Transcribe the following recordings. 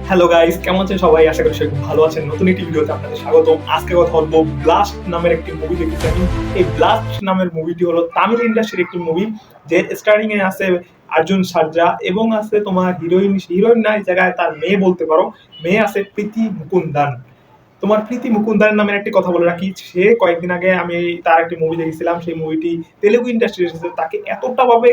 Hello guys, কেমন আছেন সবাই? আশা করি সবাই খুব ভালো আছেন। নতুন একটি ভিডিওতে আপনাদের স্বাগতম। আজকে কথা বলবো ব্লাস্ট নামের একটি মুভি দেখেছি আমি। এই ব্লাস্ট নামের মুভিটি হলো তামিল ইন্ডাস্ট্রির একটি মুভি, যে স্টারিং এ আছে অর্জুন সার্জা এবং আছে তোমার হিরোইন, হিরোইন না, এই জায়গায় তার মেয়ে বলতে পারো। মেয়ে আছে প্রীতি মুকুন্দান। তোমার প্রীতি মুকুন্দান নামের একটি কথা বলে রাখি, সে কয়েকদিন আগে আমি তার একটি মুভি দেখেছিলাম। সেই মুভিটি তেলেগু ইন্ডাস্ট্রি এসেছে, তাকে এতটা ভাবে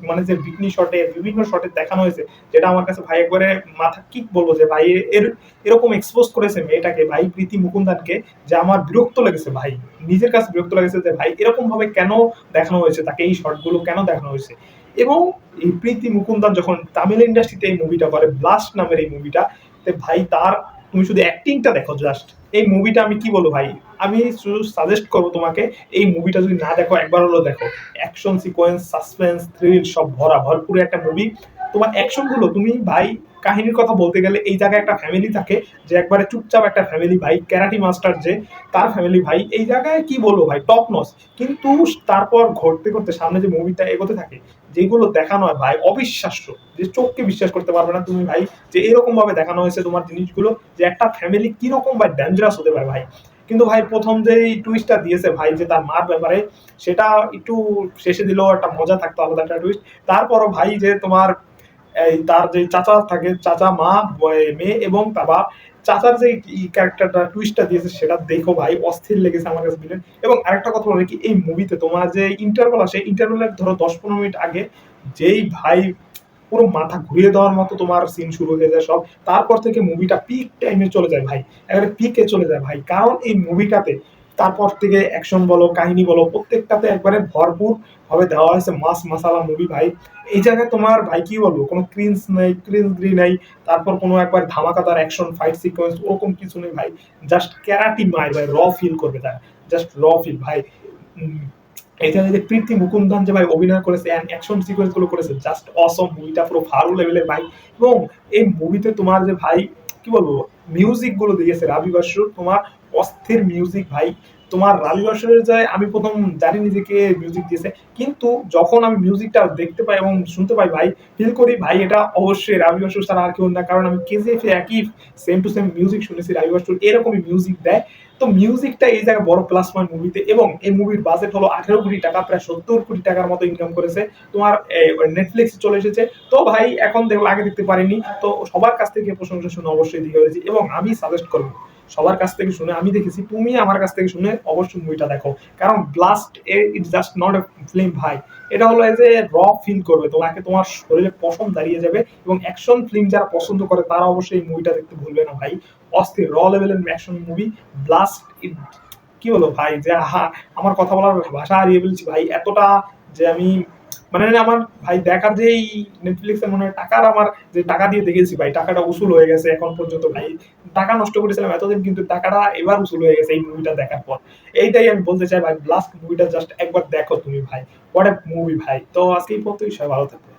মানে যে বিকনি শটে বিভিন্ন শটে দেখানো হয়েছে, যেটা আমার কাছে ভাই একবারে মাথা কি বলবো, যে ভাই এর এরকম এক্সপোজ করেছে মেয়েটাকে, ভাই প্রীতি মুকুন্দানকে, যে আমার বিরক্ত লেগেছে ভাই। নিজের কাছে বিরক্ত লেগেছে যে ভাই এরকম ভাবে কেন দেখানো হয়েছে, তাকে এই শটগুলো কেন দেখানো হয়েছে। এবং এই প্রীতি মুকুন্দান যখন তামিল ইন্ডাস্ট্রিতে এই মুভিটা করে, ব্লাস্ট নামের এই মুভিটা, ভাই তার তুমি শুধু অ্যাক্টিংটা দেখো জাস্ট। এই মুভিটা আমি কি বলবো ভাই, আমি শুধু সাজেস্ট করবো তোমাকে, এই মুভিটা যদি না দেখো একবার হলো দেখো। অ্যাকশন সিকোয়েন্স, সাসপেন্স, থ্রিল সব ভরা ভরপুর একটা মুভি। তোমার অ্যাকশন গুলো তুমি ভাই, কাহিনীর কথা বলতে গেলে এই জায়গায় একটা ফ্যামিলি থাকে, যে একবারে চুপচাপ একটা ফ্যামিলি ভাই, ক্যারাটি মাস্টার যে তার ফ্যামিলি ভাই, এই জায়গায় কি বলবো ভাই, টপ নস। কিন্তু তারপর ঘটতে করতে সামনে যে মুভিটা এগোতে থাকে, যেগুলো দেখানো হয় ভাই অবিশ্বাস্য, যে চোখকে বিশ্বাস করতে পারবে না তুমি ভাই, যে এরকম ভাবে দেখানো হয়েছে তোমার জিনিসগুলো, যে একটা ফ্যামিলি কিরকম ভাই ডেঞ্জারাস হতে পারে ভাই। কিন্তু ভাই প্রথম যে টুইস্টটা দিয়েছে ভাই, যে তার মার ব্যাপারে, সেটা একটু শেষে দিলেও একটা মজা থাকতো, আলাদা একটা টুইস্ট। তারপরও ভাই যে তোমার এই তার যে চাচা থাকে, চাচা, মা, মেয়ে এবং তার বাপ, চাচার যে ক্যারেক্টারটা টুইস্টটা দিয়েছে, সেটা দেখো ভাই অস্থির লেগেছে আমার কাছে ভিলেন। এবং আরেকটা কথা বলে কি, এই মুভিতে তোমার যে ইন্টারভাল আসে, ইন্টারভালের ধরো 10-15 মিনিট আগে যেই ভাই পুরো মাথা ঘুরিয়ে দেওয়ার মতো তোমার সিন শুরু হয়ে যায় সব। তারপর থেকে মুভিটা পিক টাইমে চলে যায় ভাই, একেবারে পিকে চলে যায় ভাই, কারণ এই মুভিটাতে তারপর থেকে অ্যাকশন বলো, কাহিনী বলো, প্রত্যেকটাতে একবারে ভরপুর ভাবে দেওয়া হয়েছে মাস মাসালা মুভি ভাই। এই জায়গায় তোমার ভাই কি বলবো, কোনো ক্রিন্স নেই, ক্রিন্সগিরি নেই, তারপর কোনো একবার ধামাকাদার অ্যাকশন ফাইট সিকোয়েন্স ওরকম কিছু নেই ভাই। জাস্ট ক্যারাটি মার ভাই, র ফিল করবে তার, জাস্ট র ফিল ভাই। উম, এখানে যে প্রীতি মুকুন্দান যে ভাই অভিনয় করেছে, অ্যাকশন সিকোয়েন্স গুলো করেছে, জাস্ট অসম। মুভিটা পুরো ভালো লেভেলের ভাই। এবং এই মুভিতে তোমার যে ভাই কি বলবো, মিউজিক গুলো দিয়েছে রাবি বাসুর, তোমার অস্থির মিউজিক ভাই। তোমার রাবি বাসুরের যায় আমি প্রথম জানিনি যে কে মিউজিক দিয়েছে, কিন্তু যখন আমি মিউজিকটা দেখতে পাই এবং শুনতে পাই ভাই, ফিল করি ভাই এটা অবশ্যই রাবি বাসুর ছাড়া আর কেউ না। কারণ আমি কেজিএফ এ একই সেম টু সেম মিউজিক শুনেছি, রাবি বাসুর এরকমই মিউজিক দেয়। তো মিউজিকটা এই জায়গায় বড় প্লাস পয়েন্ট মুভিতে। এবং এই মুভির বাজেট হলো 18 কোটি টাকা, প্রায় 70 কোটি টাকার মতো ইনকাম করেছে। তোমার নেটফ্লিক্সে চলে এসেছে। তো ভাই এখন দেখো, আগে দেখতে পারিনি তো সবার কাছ থেকে প্রশংসা শুনে অবশ্যই দেখে ফেলেছি, এবং আমি সাজেস্ট করবো সবার কাছ থেকে শুনে, আমি দেখেছি, তুমি আমার কাছ থেকে শুনে অবশ্যই মুভিটা দেখো। কারণ blast it's just not a film ভাই, এটা হলো এজ এ র ফিল করবে তোমাকে, তোমার শরীরে পশম দাঁড়িয়ে যাবে। এবং অ্যাকশন ফিল্ম যারা পছন্দ করে তারা অবশ্যই এই মুভিটা দেখতে ভুলবে না ভাই। অস্থির র লেভেলের অ্যাকশন মুভি ব্লাস্ট। কি বলো ভাই, যে আহা, আমার কথা বলার ভাষা হারিয়ে ফেলছি ভাই, এতটা যে আমি মানে আমার ভাই দেখার যে এই নেটফ্লিক্সের মনে হয় টাকার, আমার যে টাকা দিয়ে দেখেছি ভাই, টাকাটা উসুল হয়ে গেছে এখন পর্যন্ত ভাই। টাকা নষ্ট করেছিলাম এতদিন, কিন্তু টাকাটা এবার উসুল হয়ে গেছে এই মুভিটা দেখার পর। এইটাই আমি বলতে চাই ভাই, ব্লাস্ট মুভিটা জাস্ট একবার দেখো তুমি ভাই, হোয়াট এ মুভি ভাই। তো আজকে এই পর্যন্তই, সবাই ভালো থাকবে।